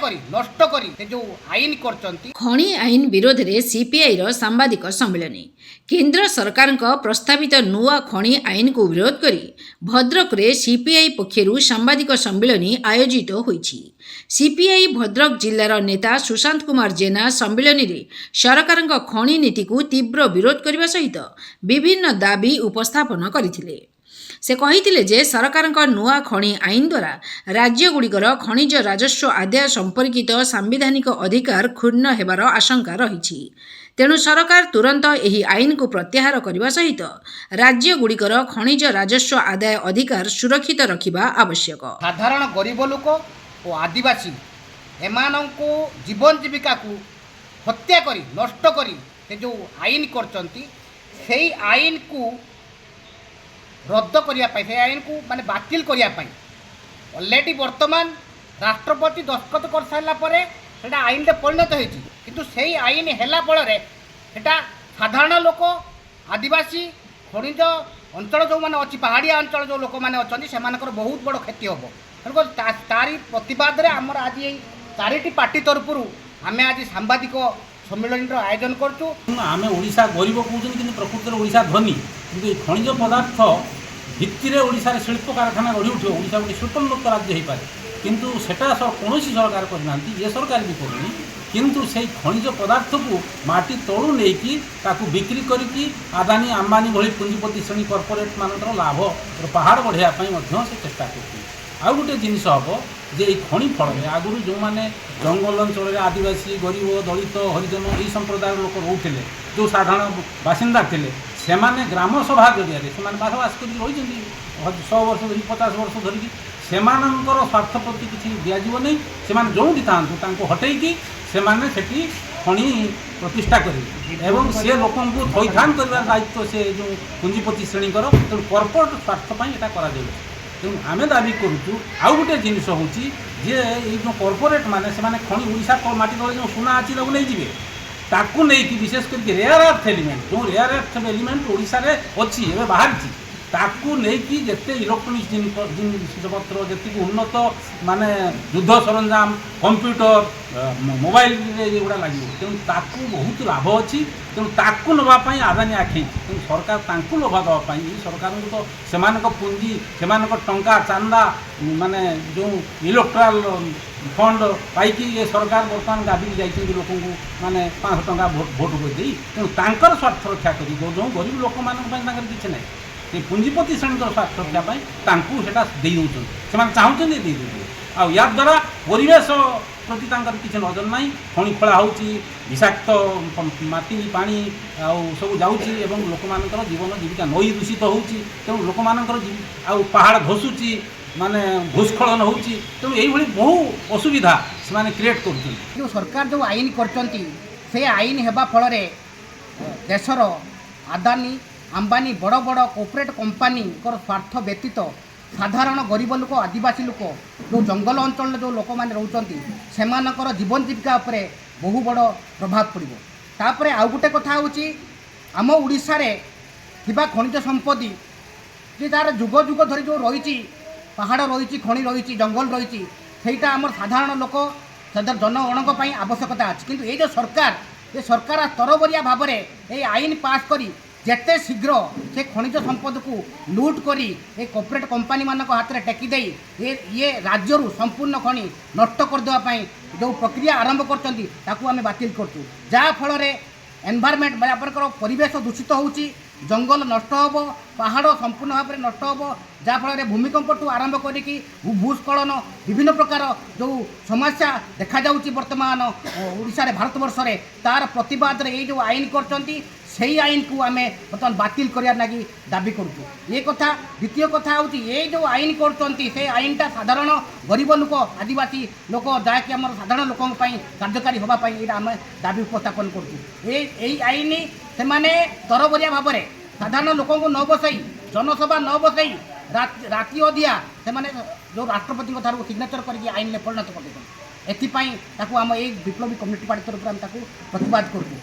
करी नष्ट करी से जो आईन करचंती खଣି आईन विरोध में सीपीआई सांबादिक सम्मेलन केंद्र सरकार प्रस्तावित नुआ खଣି आईन को विरोध करी भद्रक रे सीपीआई पक्षरु सांबादिक सम्मेलन आयोजित होईछि। सीपीआई भद्रक जिल्लार नेता सुशांत कुमार जेना सम्मेलन में सरकार खଣି नीति को तीव्र विरोध करने सहित विभिन्न दाबी उपस्थापन करथिले। से कहिथिले जे सरकार नुआ खଣି आईन द्वारा राज्यगुड़िकर खनिज राजस्व आदाय संपर्कित सांविधानिक अधिकार क्षुण्ण हेबार आशंका रही। तेणु सरकार तुरंत एही आईन को प्रत्याहार करने सहित राज्यगुड़िकर खनिज राजस्व आदाय अधिकार सुरक्षित रखिबा आवश्यक। साधारण गरीब लोक और आदिवासी एमानंको जीवन जीविका को हत्या करी नष्ट करी से जो आईन करचंती सेही आईन को रद्द करने से आईन को माने बातिल करने ऑलरेडी वर्तमान राष्ट्रपति दस्तखत कर सारा पर आईन परिणत होती किंतु से आईन है फल साधारण लोक आदिवासी खनिज अंचल जो मैंने अच्छी पहाड़िया अंचल जो लोक मैंने अच्छा से बहुत बड़ क्षति हम तेणुक तारी प्रतिवाद में आमर आज चारिटी पार्टी तरफ आम आज सांबादिक सम्मेलन आयोजन करूँ। आम ओडिशा गरीब कहते कि प्रकृति में ओडिशा धनी कि खनिज पदार्थ भित्तिर ओडिशा शिल्प कारखाना गढ़ी उठे ओडिशा गोटे शिल्पोन्नत राज्य हो पाए किंतु सेटा कौन सरकार करना ये सरकार भी करूनी किंतु से खनिज पदार्थ को माटी तलू नहीं बिक्री करके आदानी अंबानी भली पुंजीपति श्रेणी कॉर्पोरेट मानकर लाभ पहाड़ बढ़ाई से चेष्टा कर आउ गोटे जिनस हम जे खनि फल आगुरी जो मैंने जंगल अंचल आदिवासी गरीब दलित हरिजन यही संप्रदाय लोक रोते जो साधारण बासिंदा थे से ग्राम सभा जरिया से बासवास कर रही 100 वर्ष धरी 50 वर्ष धरिकी से स्वार्थ प्रति किसी दिज्व नहीं से जो था हटैकी से खनि प्रतिष्ठा करेंगे सी लोक थैथान कर दायित्व से जो पुंजीपति श्रेणी तेणु कॉर्पोरेट स्वार्थपाई यहाँ करा तेणु आम दाबी करुचु आउ गोटे जिनस हूँ जे जो कॉर्पोरेट माने से खनि ओडिशा माटी तले जो सुना अच्छी नहीं जी ताकू नहीं विशेष करके रेयर अर्थ एलिमेंट जो रेयर अर्थ एलिमेंट ओडिशा रे अच्छी एवं बाहरी ताकू नहीं जिते इलेक्ट्रोनिक्स जिनपत्र जी उन्नत माने युद्ध सरंजाम कंप्यूटर मोबाइल गुड़ा लगे तेणु ताकू बहुत लाभ अच्छी तेणु ताकू नापी आदानी आखी तेणु सरकार तांकू लोभा देवाई सरकार तो से पुंजी से टंका चांदा माने जो इलेक्ट्राल फंड पाई ये सरकार बर्तमान गादी जाइए लोक माने 500 टंका भोट कर तेणु तांकर स्वार्थ रक्षा कर जो गरीब लोक मानी किसी ना ये पुंजीपति श्रेणी स्वार्थ रक्षापी से चाहते आ या द्वारा परिवेश प्रति किसी नजर ना खनि खोला हो विषाक्त माटी पानी सब जाऊँगी लोक मान जीवन जीविका नई दूषित हो तेणु लोक मान पहाड़ धसुची माने भूस्खलन हो तेणु यही बहु असुविधा से क्रिएट कर सरकार जो आईन करचंती से आईन हेबा फल देशर आदानी अंबानी बड़ बड़ कॉर्पोरेट कंपनी स्वार्थ व्यतीत साधारण गरीब लोक आदिवासी लोक जो जंगल अंचल जो लोक मैंने रोचंती से जीवन जीविका उपरे बहु बड़ प्रभाव पड़ो। तापर आउ गोटे कथा होची आम ओडिशा रे थिबा खनिज संपत्ति जे तार जुग जुग धरी जो रही पहाड़ रही खनि रही जंगल रही सेटा आम साधारण लोक जनगणक आवश्यकता अच्छी किंतु ये जो सरकार तरबरिया भाव में ये आईन पास करी जेते शीघ्र से खनिज संपद को लुट करी ए कॉर्पोरेट कंपनी मान हाथ में टेकी दे ये राज्य संपूर्ण खनि नष्ट करदेवाई जो प्रक्रिया आरंभ कर बातिल करूँ जहाँ फल एनवायरमेंट आपंकर परिवेश दूषित होची जंगल नष्ट हो पहाड़ संपूर्ण भाव में नष्ट हो जहाँफल भूमिकंप ठूँ आरंभ करी भूस्खलन विभिन्न प्रकार जो समस्या देखा जाउची वर्तमान ओडिशा रे भारतवर्ष रे तार प्रतिवाद रे जो आईन करचंती सही आईन को आम बर्तमान बातिल करार लगी दाबी करूँ। ये कथा द्वितीय कथा हूँ ये जो आईन करचंती से आईनटा साधारण गरीब लोक आदिवासी लोक जहाँकि आम साधारण लोक कार्यकारी होगापाई आम दाबी उपस्थापन करूँ। ये आईन से तरबरिया भाव में साधारण लोक न बसई जनसभा न बसई राति अधिया से जो राष्ट्रपति ठार सिग्नेचर करके आईन में परिणत कर एथिपाई आम ये विप्लवी कम्युनिटी पार्टी तरफ प्रतिवाद करूँ।